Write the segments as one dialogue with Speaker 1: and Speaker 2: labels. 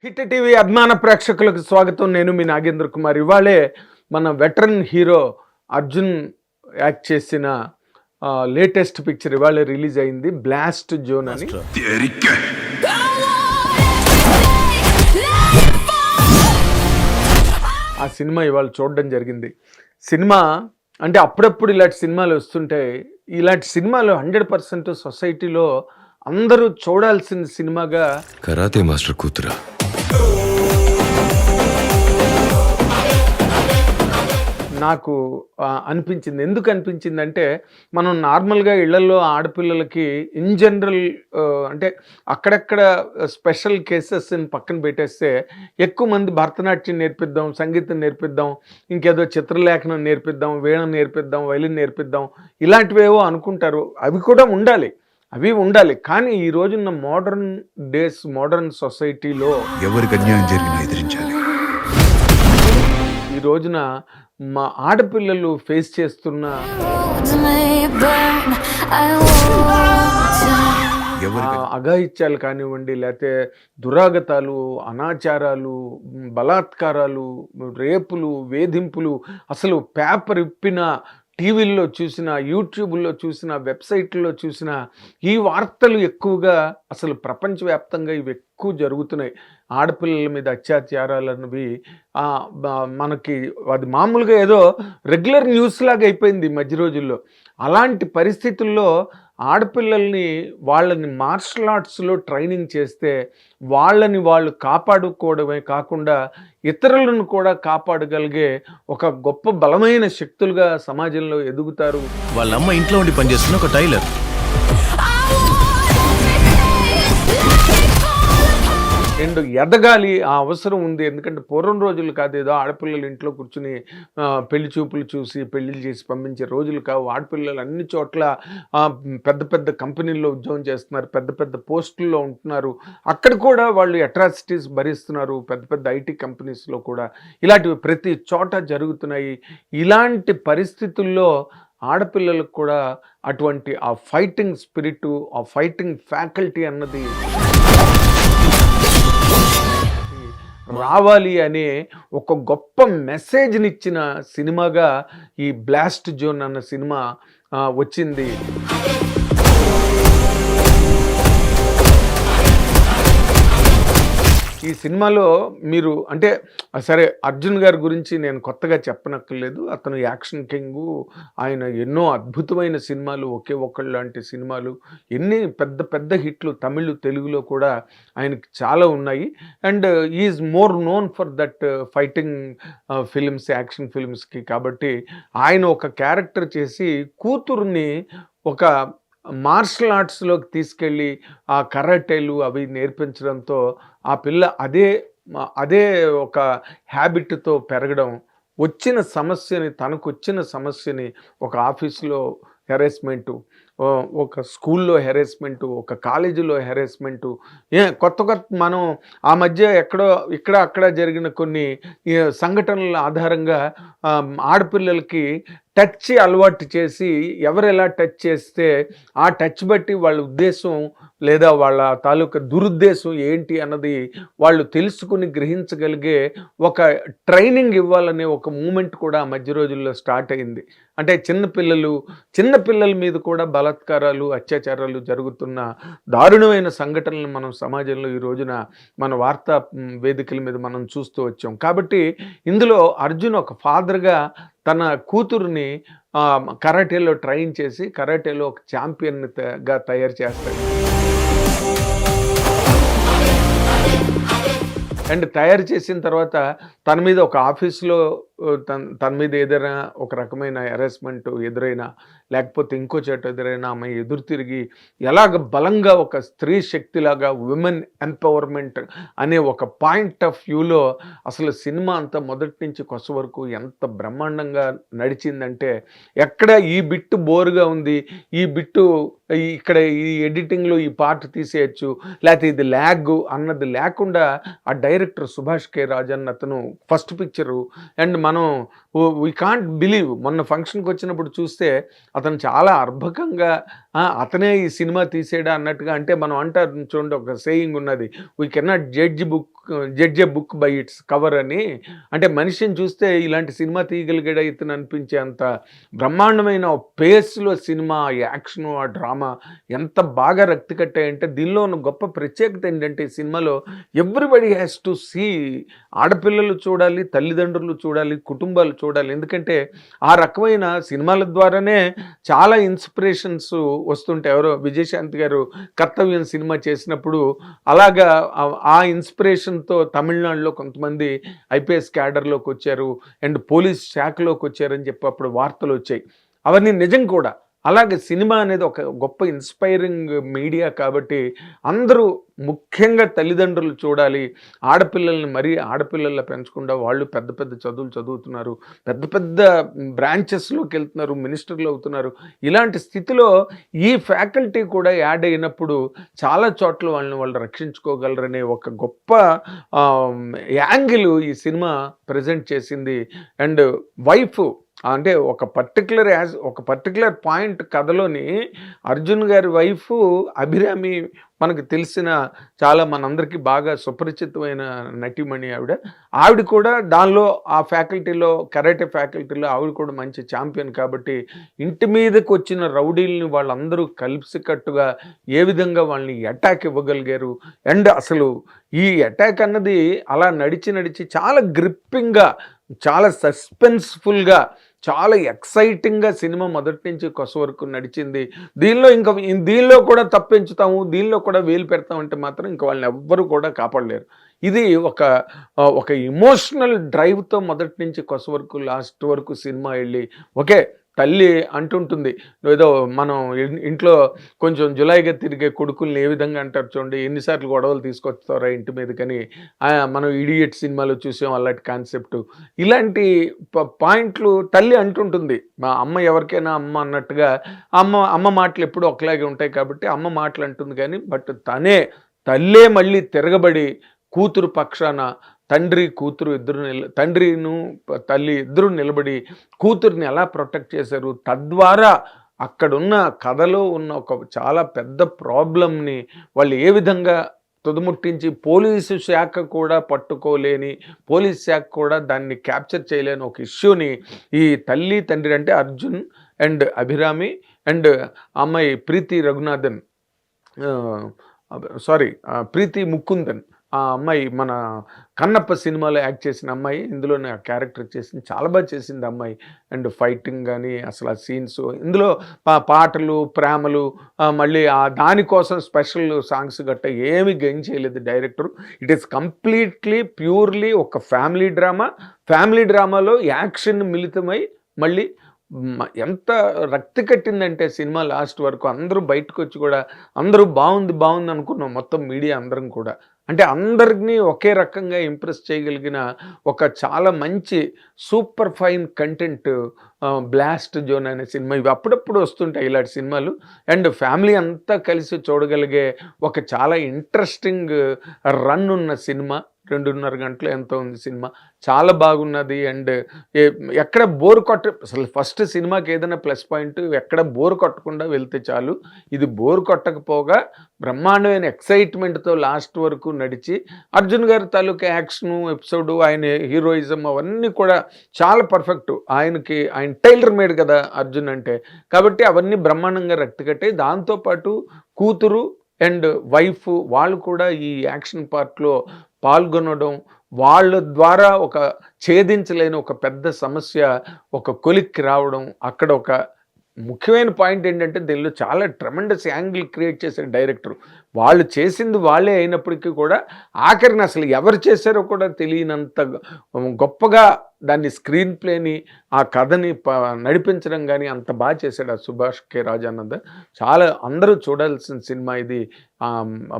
Speaker 1: Hit TV అభిమాన ప్రేక్షకులకు స్వాగతం. నేను మీ నాగేంద్ర కుమార్. ఇవాళే మన వెటరన్ హీరో అర్జున్ యాక్ట్ చేసిన లేటెస్ట్ పిక్చర్ ఇవాళ రిలీజ్ అయింది, బ్లాస్ట్ జోన్ అని. ఆ సినిమా ఇవాళ చూడడం జరిగింది. సినిమా అంటే అప్పుడప్పుడు ఇలాంటి సినిమాలు వస్తుంటాయి. ఇలాంటి సినిమాలు 100% సొసైటీలో అందరూ చూడాల్సిన సినిమాగా
Speaker 2: కరాటే మాస్టర్ కూతురా
Speaker 1: నాకు అనిపించింది. ఎందుకు అనిపించింది అంటే, మనం నార్మల్గా ఇళ్లలో ఆడపిల్లలకి ఇన్ జనరల్ అంటే అక్కడక్కడ స్పెషల్ కేసెస్ని పక్కన పెట్టేస్తే ఎక్కువ మంది భరతనాట్యం నేర్పిద్దాం, సంగీతం నేర్పిద్దాం, ఇంకేదో చిత్రలేఖనం నేర్పిద్దాం, వీణ నేర్పిద్దాం, వైలిన్ నేర్పిద్దాం, ఇలాంటివేవో అనుకుంటారు. అవి కూడా ఉండాలి, అవి ఉండాలి. కానీ ఈ రోజున్న మోడర్న్ డేస్, మోడర్న్ సొసైటీలో
Speaker 3: ఎవరికి అన్యాయం జరిగినా ఎదిరించాలి.
Speaker 1: ఈ రోజున మా ఆడపిల్లలు ఫేస్ చేస్తున్న అఘాయిత్యాలు కానివ్వండి, లేకపోతే దురాగతాలు, అనాచారాలు, బలాత్కారాలు, రేపులు, వేధింపులు, అసలు పేపర్ ఇప్పిన, టీవీల్లో చూసిన, యూట్యూబ్లో చూసిన, వెబ్సైట్లో చూసిన ఈ వార్తలు ఎక్కువగా అసలు ప్రపంచవ్యాప్తంగా ఇవి ఎక్కువ జరుగుతున్నాయి. ఆడపిల్లల మీద అత్యాచారాలు అన్నవి మనకి అది మామూలుగా ఏదో రెగ్యులర్ న్యూస్ లాగా అయిపోయింది ఈ మధ్య రోజుల్లో. అలాంటి పరిస్థితుల్లో ఆడపిల్లల్ని వాళ్ళని మార్షల్ ఆర్ట్స్లో ట్రైనింగ్ చేస్తే వాళ్ళని వాళ్ళు కాపాడుకోవడమే కాకుండా ఇతరులను కూడా కాపాడగలిగే ఒక గొప్ప బలమైన శక్తులుగా సమాజంలో ఎదుగుతారు.
Speaker 4: వాళ్ళమ్మ ఇంట్లో ఉండి పనిచేస్తున్న ఒక టైలర్.
Speaker 1: అండ్ ఎదగాలి, ఆ అవసరం ఉంది. ఎందుకంటే పూర్వం రోజులు కాదు, ఏదో ఆడపిల్లలు ఇంట్లో కూర్చుని పెళ్లి చూపులు చూసి పెళ్లిళ్ళు చేసి పంపించే రోజులు కావు. ఆడపిల్లలు అన్ని చోట్ల పెద్ద పెద్ద కంపెనీల్లో ఉద్యోగం చేస్తున్నారు, పెద్ద పెద్ద పోస్టుల్లో ఉంటున్నారు. అక్కడ కూడా వాళ్ళు అట్రాసిటీస్ భరిస్తున్నారు. పెద్ద పెద్ద ఐటీ కంపెనీస్లో కూడా ఇలాంటివి ప్రతి చోట జరుగుతున్నాయి. ఇలాంటి పరిస్థితుల్లో ఆడపిల్లలకు కూడా అటువంటి ఆ ఫైటింగ్ స్పిరిట్, ఆ ఫైటింగ్ ఫ్యాకల్టీ అన్నది రావాలి అనే ఒక గొప్ప మెసేజ్నిచ్చిన సినిమాగా ఈ బ్లాస్ట్ జోన్ అన్న సినిమా వచ్చింది. ఈ సినిమాలో మీరు అంటే సరే, అర్జున్ గారి గురించి నేను కొత్తగా చెప్పనక్కర్లేదు. అతను యాక్షన్ కింగు. ఆయన ఎన్నో అద్భుతమైన సినిమాలు, ఒకే ఒక్కళ్ళు లాంటి సినిమాలు, ఎన్ని పెద్ద పెద్ద హిట్లు తమిళ్, తెలుగులో కూడా ఆయనకి చాలా ఉన్నాయి. And is more known for that fighting films, action ఫిలిమ్స్కి. కాబట్టి ఆయన ఒక క్యారెక్టర్ చేసి కూతుర్ని ఒక మార్షల్ ఆర్ట్స్లోకి తీసుకెళ్ళి ఆ కరాటేలు అవి నేర్పించడంతో ఆ పిల్ల అదే ఒక హ్యాబిట్తో పెరగడం, తనకు వచ్చిన సమస్యని ఒక ఆఫీస్లో హెరాస్మెంటు, ఒక స్కూల్లో హెరాస్మెంటు, ఒక కాలేజీలో హెరాస్మెంటు, కొత్త మనం ఆ మధ్య అక్కడ జరిగిన కొన్ని సంఘటనల ఆధారంగా ఆడపిల్లలకి టచ్ అలవాటు చేసి ఎవరు ఎలా టచ్ చేస్తే ఆ టచ్ బట్టి వాళ్ళ ఉద్దేశం లేదా వాళ్ళ తాలూకా దురుద్దేశం ఏంటి అన్నది వాళ్ళు తెలుసుకుని గ్రహించగలిగే ఒక ట్రైనింగ్ ఇవ్వాలనే ఒక మూమెంట్ కూడా ఆ మధ్య రోజుల్లో స్టార్ట్ అయింది. అంటే చిన్నపిల్లల మీద కూడా బలాత్కారాలు, అత్యాచారాలు జరుగుతున్న దారుణమైన సంఘటనలు మనం సమాజంలో ఈ రోజున మన వార్తా వేదికల మీద మనం చూస్తూ వచ్చాం. కాబట్టి ఇందులో అర్జున్ ఒక ఫాదర్గా తన కూతురుని కరాటేలో ట్రైన్ చేసి కరాటేలో ఒక ఛాంపియన్గా తయారు చేస్తాడు. అండ్ తయారు చేసిన తర్వాత తన మీద ఒక ఆఫీస్లో తన మీద ఏదైనా ఒక రకమైన హెరాస్మెంట్ ఎదురైనా, లేకపోతే ఇంకో చోట ఎదురైనా ఆమె ఎదురు తిరిగి ఎలాగ బలంగా ఒక స్త్రీ శక్తిలాగా విమెన్ ఎంపవర్మెంట్ అనే ఒక పాయింట్ ఆఫ్ వ్యూలో అసలు సినిమా అంతా మొదటి నుంచి కొస వరకు ఎంత బ్రహ్మాండంగా నడిచిందంటే, ఎక్కడ ఈ బిట్టు బోరుగా ఉంది, ఈ బిట్టు ఇక్కడ ఈ ఎడిటింగ్లో ఈ పార్ట్ తీసేయచ్చు, లేకపోతే ఇది ల్యాగ్ అన్నది లేకుండా ఆ డైరెక్టర్ సుభాష్ కే రాజన్ అతను ఫస్ట్ పిక్చరు. అండ్ మనం వీ కాంట్ బిలీవ్, మొన్న ఫంక్షన్కి వచ్చినప్పుడు చూస్తే అతను చాలా అర్భకంగా అతనే ఈ సినిమా తీసాడా అన్నట్టుగా. అంటే మనం అంటారు చూడండి, ఒక సేయింగ్ ఉన్నది, we cannot judge a book by its cover అని. అంటే మనిషిని చూస్తే ఇలాంటి సినిమా తీయగలిగాడా ఇతను అనిపించే అంత బ్రహ్మాండమైన పేస్లో సినిమా, యాక్షను, ఆ డ్రామా ఎంత బాగా రక్తి కట్టాయంటే, దీనిలో ఉన్న గొప్ప ప్రత్యేకత ఏంటంటే ఈ సినిమాలో ఎవ్రీబడి హ్యాస్ టు సీ. ఆడపిల్లలు చూడాలి, తల్లిదండ్రులు చూడాలి, కుటుంబాలు చూడాలి. ఎందుకంటే ఆ రకమైన సినిమాల ద్వారానే చాలా ఇన్స్పిరేషన్స్ వస్తుంటాయి. ఎవరో విజయశాంతి గారు కర్తవ్యం సినిమా చేసినప్పుడు అలాగా ఆ ఇన్స్పిరేషన్తో తమిళనాడులో కొంతమంది ఐపీఎస్ క్యాడర్లోకి వచ్చారు అండ్ పోలీస్ శాఖలోకి వచ్చారని చెప్పి అప్పుడు వార్తలు వచ్చాయి. అవన్నీ నిజం కూడా. అలాగే సినిమా అనేది ఒక గొప్ప ఇన్స్పైరింగ్ మీడియా కాబట్టి అందరూ, ముఖ్యంగా తల్లిదండ్రులు చూడాలి. ఆడపిల్లల్ని మరీ ఆడపిల్లల్లా పెంచకుండా వాళ్ళు పెద్ద పెద్ద చదువులు చదువుతున్నారు, పెద్ద పెద్ద బ్రాంచెస్లోకి వెళ్తున్నారు, మినిస్టర్లు అవుతున్నారు. ఇలాంటి స్థితిలో ఈ ఫ్యాకల్టీ కూడా యాడ్ అయినప్పుడు చాలా చోట్ల వాళ్ళు రక్షించుకోగలరనే ఒక గొప్ప యాంగిల్ ఈ సినిమా ప్రజెంట్ చేసింది. అండ్ వైఫ్ అంటే ఒక పర్టికులర్ పాయింట్ కథలోని అర్జున్ గారి వైఫ్ అభిరామి, మనకు తెలిసిన చాలా మనందరికీ బాగా సుపరిచితమైన నటిమణి ఆవిడ కూడా దానిలో ఆ ఫ్యాకల్టీలో, కరాటే ఫ్యాకల్టీలో ఆవిడ కూడా మంచి ఛాంపియన్ కాబట్టి ఇంటి మీదకి వచ్చిన రౌడీల్ని వాళ్ళందరూ కలిసికట్టుగా ఏ విధంగా వాళ్ళని అటాక్ ఇవ్వగలిగారు. అండ్ అసలు ఈ అటాక్ అన్నది అలా నడిచి చాలా గ్రిప్పింగ్గా, చాలా సస్పెన్స్ఫుల్గా, చాలా ఎక్సైటింగ్గా సినిమా మొదటి నుంచి కొస వరకు నడిచింది. దీనిలో కూడా తప్పించుతాము, దీనిలో కూడా వేలు పెడతామంటే మాత్రం ఇంకా వాళ్ళని ఎవ్వరూ కూడా కాపాడలేరు. ఇది ఒక ఇమోషనల్ డ్రైవ్తో మొదటి నుంచి కొస వరకు లాస్ట్ వరకు సినిమా వెళ్ళి, ఓకే తల్లి అంటుంటుంది, ఏదో మనం ఇంట్లో కొంచెం జులాయిగా తిరిగే కొడుకుల్ని ఏ విధంగా అంటారు చూడండి, ఎన్నిసార్లు గొడవలు తీసుకొస్తారా ఇంటి మీద. కానీ మనం ఇడియట్ సినిమాలో చూసాం అలాంటి కాన్సెప్ట్. ఇలాంటి పాయింట్లు తల్లి అంటుంటుంది. మా అమ్మ ఎవరికైనా అమ్మ అన్నట్టుగా అమ్మ మాటలు ఎప్పుడు ఒకలాగే ఉంటాయి కాబట్టి అమ్మ మాటలు అంటుంది. కానీ బట్ తల్లే మళ్ళీ తిరగబడి కూతురు పక్షాన, తండ్రిను తల్లి ఇద్దరు నిలబడి కూతుర్ని ఎలా ప్రొటెక్ట్ చేశారు, తద్వారా అక్కడున్న కథలో ఉన్న ఒక చాలా పెద్ద ప్రాబ్లంని వాళ్ళు ఏ విధంగా తుదముట్టించి, పోలీసు శాఖ కూడా పట్టుకోలేని, పోలీస్ శాఖ కూడా దాన్ని క్యాప్చర్ చేయలేని ఒక ఇష్యూని ఈ తల్లి తండ్రి, అంటే అర్జున్ అండ్ అభిరామి అండ్ అమ్మాయి ప్రీతి ముకుందన్, ఆ అమ్మాయి మన కన్నప్ప సినిమాలో యాక్ట్ చేసిన అమ్మాయి ఇందులోనే ఆ క్యారెక్టర్ చేసింది, చాలా బాగా చేసింది అమ్మాయి. అండ్ ఫైటింగ్ కానీ అసలు ఆ సీన్స్, ఇందులో పాటలు, ప్రేమలు, మళ్ళీ దానికోసం స్పెషల్ సాంగ్స్ గట్ట ఏమి గెయిన్ చేయలేదు director. It is completely purely ఒక ఫ్యామిలీ డ్రామాలో యాక్షన్ మిళితమై మళ్ళీ ఎంత రక్తి కట్టిందంటే సినిమా లాస్ట్ వరకు అందరూ బయటకు వచ్చి కూడా అందరూ బాగుంది అనుకున్నాం, మొత్తం మీడియా అందరం కూడా. అంటే అందరినీ ఒకే రకంగా ఇంప్రెస్ చేయగలిగిన ఒక చాలా మంచి super fine content blast zone అనే సినిమా. ఇవి అప్పుడప్పుడు వస్తుంటాయి ఇలాంటి సినిమాలు. అండ్ ఫ్యామిలీ అంతా కలిసి చూడగలిగే ఒక చాలా ఇంట్రెస్టింగ్ రన్ ఉన్న సినిమా. 2.5 గంటలు ఎంతో ఉంది సినిమా, చాలా బాగున్నది. అండ్ ఎక్కడ బోర్ అసలు ఫస్ట్ సినిమాకి ఏదైనా ప్లస్ పాయింట్, ఎక్కడ బోర్ కొట్టకుండా వెళ్తే చాలు. ఇది బోర్ కొట్టకపోగా బ్రహ్మాండమైన ఎక్సైట్మెంట్తో లాస్ట్ వరకు నడిచి, అర్జున్ గారి తాలూకా యాక్షను, ఎపిసోడు, ఆయన హీరోయిజం అవన్నీ కూడా చాలా పర్ఫెక్ట్. ఆయన టైలర్ మేడ్ కదా అర్జున్ అంటే, కాబట్టి అవన్నీ బ్రహ్మాండంగా రక్తికట్టాయి. దాంతోపాటు కూతురు అండ్ వైఫ్ వాళ్ళు కూడా ఈ యాక్షన్ పార్ట్లో పాల్గొనడం, వాళ్ళ ద్వారా ఒక ఛేదించలేని ఒక పెద్ద సమస్య ఒక కొలిక్కి రావడం. అక్కడ ఒక ముఖ్యమైన పాయింట్ ఏంటంటే దీనిలో చాలా ట్రెమెండస్ యాంగిల్ క్రియేట్ చేశారు డైరెక్టర్. వాళ్ళు చేసింది వాళ్ళే అయినప్పటికీ కూడా ఆఖరిని అసలు ఎవరు చేశారో కూడా తెలియనంత గొప్పగా దాన్ని స్క్రీన్ ప్లేని, ఆ కథని నడిపించడం కానీ అంత బాగా చేశాడు ఆ సుభాష్ కే రాజానంద. చాలా అందరూ చూడాల్సిన సినిమా ఇది.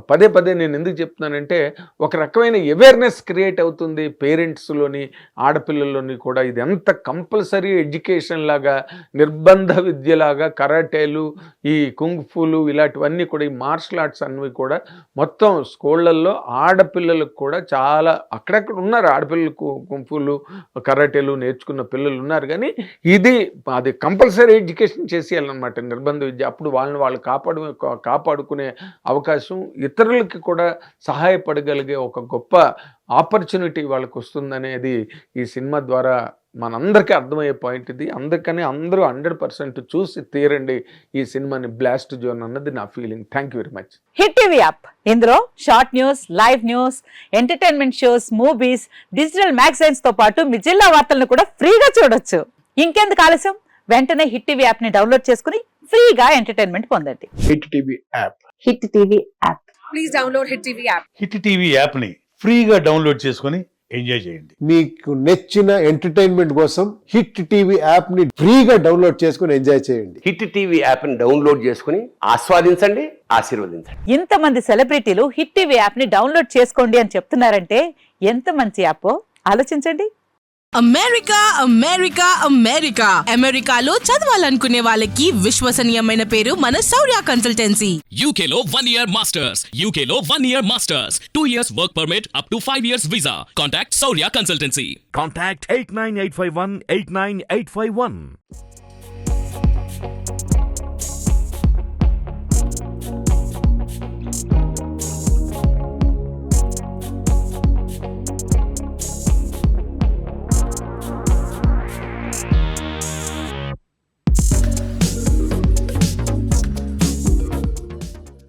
Speaker 1: పదే నేను ఎందుకు చెప్తున్నానంటే ఒక రకమైన అవేర్నెస్ క్రియేట్ అవుతుంది పేరెంట్స్లోని, ఆడపిల్లల్లోని కూడా. ఇది ఎంత కంపల్సరీ ఎడ్యుకేషన్ లాగా, నిర్బంధ విద్యలాగా, కరాటేలు, ఈ కుంగ్ఫూలు, ఇలాంటివన్నీ కూడా ఈ మార్షల్ ఆర్ట్స్ చేస్తున్నవి కూడా మొత్తం స్కూళ్ళల్లో ఆడపిల్లలకు కూడా చాలా అక్కడక్కడ ఉన్నారు ఆడపిల్లలు కుంఫులు కరాటేలు నేర్చుకున్న పిల్లలు ఉన్నారు, కానీ అది కంపల్సరీ ఎడ్యుకేషన్ చేసేయాలన్నమాట, నిర్బంధ విద్య. అప్పుడు వాళ్ళు కాపాడుకునే అవకాశం, ఇతరులకి కూడా సహాయపడగలిగే ఒక గొప్ప ఆపర్చునిటీ వాళ్ళకు వస్తుందనేది ఈ సినిమా ద్వారా మనందరికీ అర్థమయ్యే పాయింట్ ఇది. అందుకని అందరూ 100% చూసి తీరండి ఈ సినిమాని, బ్లాస్ట్ జోన్ అన్నది నా feeling. Thank you very much.
Speaker 5: Hit TV app, ఇందులో short news, live news, entertainment shows, movies, digital magazines తో పాటు మీ జిల్లా వార్తలను కూడా ఫ్రీగా చూడొచ్చు. ఇంకెందుకు ఆలస్యం, వెంటనే హిట్ టీవీ యాప్ ని డౌన్లోడ్ చేసుకుని ఫ్రీగా ఎంటర్టైన్మెంట్ పొందండి.
Speaker 6: Hit TV app.
Speaker 5: Hit TV app.
Speaker 7: Please download hit TV app.
Speaker 8: Hit TV యాప్ని ఫ్రీగా డౌన్లోడ్ చేసుకొని ఎంజాయ్ చేయండి.
Speaker 6: మీకు నచ్చిన ఎంటర్టైన్మెంట్ కోసం హిట్ టీవీ యాప్ ని ఫ్రీగా డౌన్లోడ్ చేసుకుని ఎంజాయ్ చేయండి.
Speaker 9: హిట్ టీవీ యాప్ని డౌన్లోడ్ చేసుకుని ఆస్వాదించండి, ఆశీర్వదించండి.
Speaker 5: ఇంతమంది సెలబ్రిటీలు హిట్ టీవీ యాప్ ని డౌన్లోడ్ చేసుకోండి అని చెప్తున్నారంటే ఎంత మంచి యాప్ ఆలోచించండి.
Speaker 7: అమెరికా అమెరికా అమెరికా అమెరికాలో చదవాలనుకునే వాళ్ళకి విశ్వసనీయమైన పేరు మన శౌర్య కన్సల్టెన్సీ.
Speaker 10: UK లో 1 year masters. UK లో 1 year masters. 2 years work permit up to 5 years visa. Contact Saurya Consultancy.
Speaker 11: Contact 89851 89851.